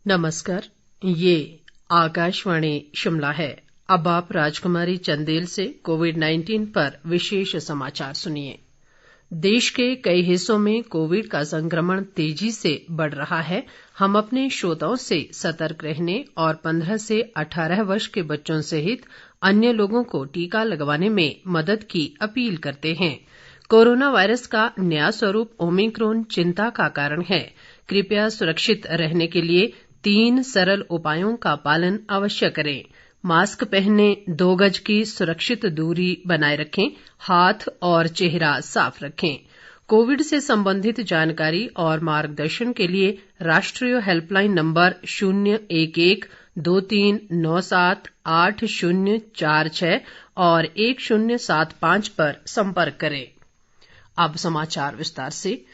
नमस्कार, ये आकाशवाणी शिमला है। अब आप राजकुमारी चंदेल से कोविड-19 पर विशेष समाचार सुनिए। देश के कई हिस्सों में कोविड का संक्रमण तेजी से बढ़ रहा है। हम अपने श्रोताओं से सतर्क रहने और 15 से 18 वर्ष के बच्चों सहित अन्य लोगों को टीका लगवाने में मदद की अपील करते हैं। कोरोना वायरस का नया स्वरूप ओमिक्रॉन चिंता का कारण है। कृपया सुरक्षित रहने के लिए 3 सरल उपायों का पालन अवश्य करें। मास्क पहनें, 2 गज की सुरक्षित दूरी बनाए रखें, हाथ और चेहरा साफ रखें। कोविड से संबंधित जानकारी और मार्गदर्शन के लिए राष्ट्रीय हेल्पलाइन नंबर 011 2397 8046 और 1075 पर संपर्क करें। अब समाचार विस्तार से।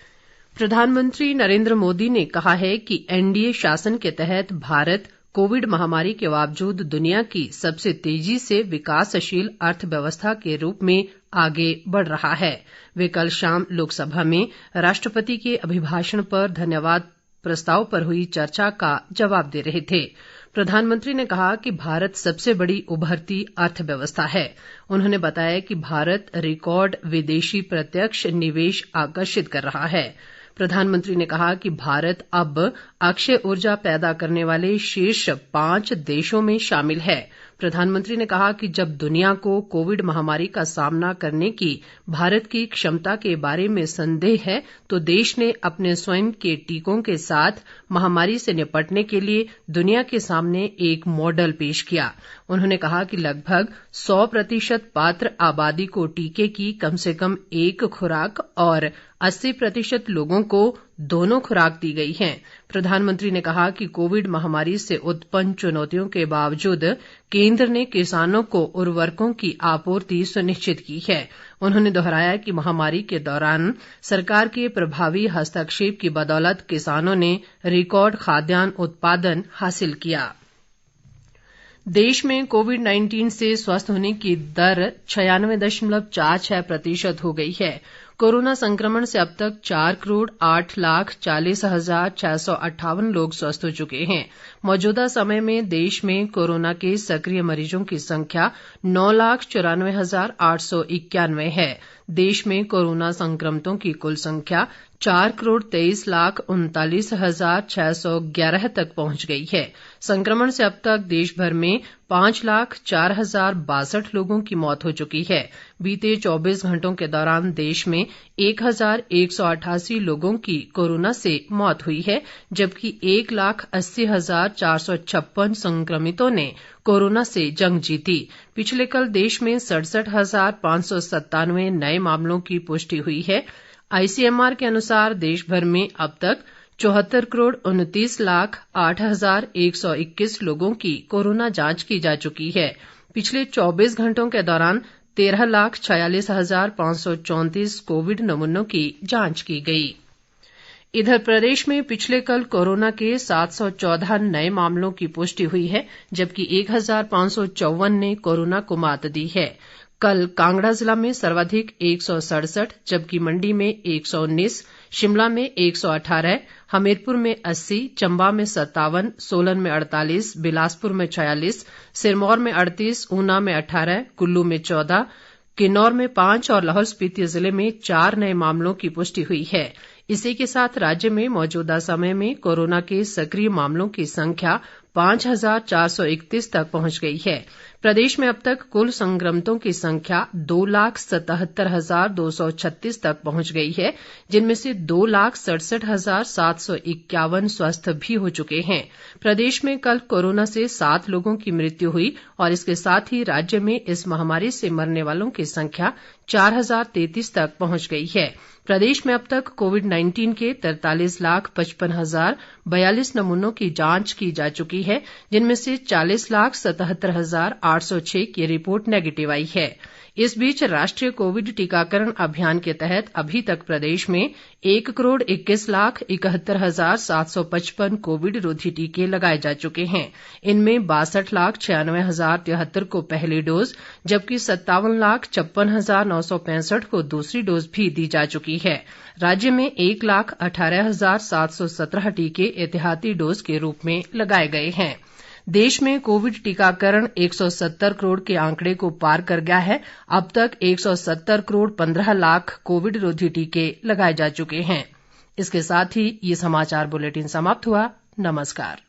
प्रधानमंत्री नरेंद्र मोदी ने कहा है कि एनडीए शासन के तहत भारत कोविड महामारी के बावजूद दुनिया की सबसे तेजी से विकासशील अर्थव्यवस्था के रूप में आगे बढ़ रहा है। वे कल शाम लोकसभा में राष्ट्रपति के अभिभाषण पर धन्यवाद प्रस्ताव पर हुई चर्चा का जवाब दे रहे थे। प्रधानमंत्री ने कहा कि भारत सबसे बड़ी उभरती अर्थव्यवस्था है। उन्होंने बताया कि भारत रिकॉर्ड विदेशी प्रत्यक्ष निवेश आकर्षित कर रहा है। प्रधानमंत्री ने कहा कि भारत अब अक्षय ऊर्जा पैदा करने वाले शीर्ष 5 देशों में शामिल है। प्रधानमंत्री ने कहा कि जब दुनिया को कोविड महामारी का सामना करने की भारत की क्षमता के बारे में संदेह है, तो देश ने अपने स्वयं के टीकों के साथ महामारी से निपटने के लिए दुनिया के सामने एक मॉडल पेश किया। उन्होंने कहा कि लगभग 100% पात्र आबादी को टीके की कम से कम 1 खुराक और 80% लोगों को दोनों खुराक दी गई हैं। प्रधानमंत्री ने कहा कि कोविड महामारी से उत्पन्न चुनौतियों के बावजूद केंद्र ने किसानों को उर्वरकों की आपूर्ति सुनिश्चित की है। उन्होंने दोहराया कि महामारी के दौरान सरकार के प्रभावी हस्तक्षेप की बदौलत किसानों ने रिकॉर्ड खाद्यान्न उत्पादन हासिल किया। देश में कोविड-19 से स्वस्थ होने की दर 96.46% हो गई है। कोरोना संक्रमण से अब तक 4,40,40,658 लोग स्वस्थ हो चुके हैं। मौजूदा समय में देश में कोरोना के सक्रिय मरीजों की संख्या 9,94,891 है। देश में कोरोना संक्रमितों की कुल संख्या 4,23,39,611 तक पहुंच गई है। संक्रमण से अब तक देश भर में 5,04,062 लोगों की मौत हो चुकी है। बीते 24 घंटों के दौरान देश में 1,188 लोगों की कोरोना से मौत हुई है, जबकि 1,80,456 संक्रमितों ने कोरोना से जंग जीती। पिछले कल देश में 67,597 नए मामलों की पुष्टि हुई है। आईसीएमआर के अनुसार देश भर में अब तक 74,29,08,121 लोगों की कोरोना जांच की जा चुकी है। पिछले 24 घंटों के दौरान 13,46,534 कोविड नमूनों की जांच की गई। इधर प्रदेश में पिछले कल कोरोना के 714 नए मामलों की पुष्टि हुई है, जबकि 1,554 ने कोरोना को मात दी है। कल कांगड़ा जिला में सर्वाधिक 167, जबकि मंडी में 119, शिमला में 118, हमीरपुर में 80, चंबा में 57, सोलन में 48, बिलासपुर में 46, सिरमौर में 38, ऊना में 18, कुल्लू में 14, किन्नौर में 5 और लाहौल स्पीति जिले में 4 नए मामलों की पुष्टि हुई है। इसी के साथ राज्य में मौजूदा समय में कोरोना के सक्रिय मामलों की संख्या 5,431 तक पहुंच गई है। प्रदेश में अब तक कुल संक्रमितों की संख्या 2,77,236 तक पहुंच गई है, जिनमें से 2,67,751 स्वस्थ भी हो चुके हैं। प्रदेश में कल कोरोना से 7 लोगों की मृत्यु हुई और इसके साथ ही राज्य में इस महामारी से मरने वालों की संख्या 4,033 तक पहुंच गई है। प्रदेश में अब तक कोविड-19 के 43,55,042 नमूनों की जांच की जा चुकी है, जिनमें से 40,77,800 806 की रिपोर्ट नेगेटिव आई है। इस बीच राष्ट्रीय कोविड टीकाकरण अभियान के तहत अभी तक प्रदेश में 1,21,71,755 कोविड रोधी टीके लगाए जा चुके हैं। इनमें 62,96,073 को पहली डोज जबकि 57,56,965 को दूसरी डोज भी दी जा चुकी है। राज्य में 1,18,717 टीके एहतियाती डोज के रूप में लगाए गए हैं। देश में कोविड टीकाकरण 170 करोड़ के आंकड़े को पार कर गया है। अब तक 170 करोड़ 15 लाख कोविड रोधी टीके लगाए जा चुके हैं। इसके साथ ही ये समाचार बुलेटिन समाप्त हुआ। नमस्कार।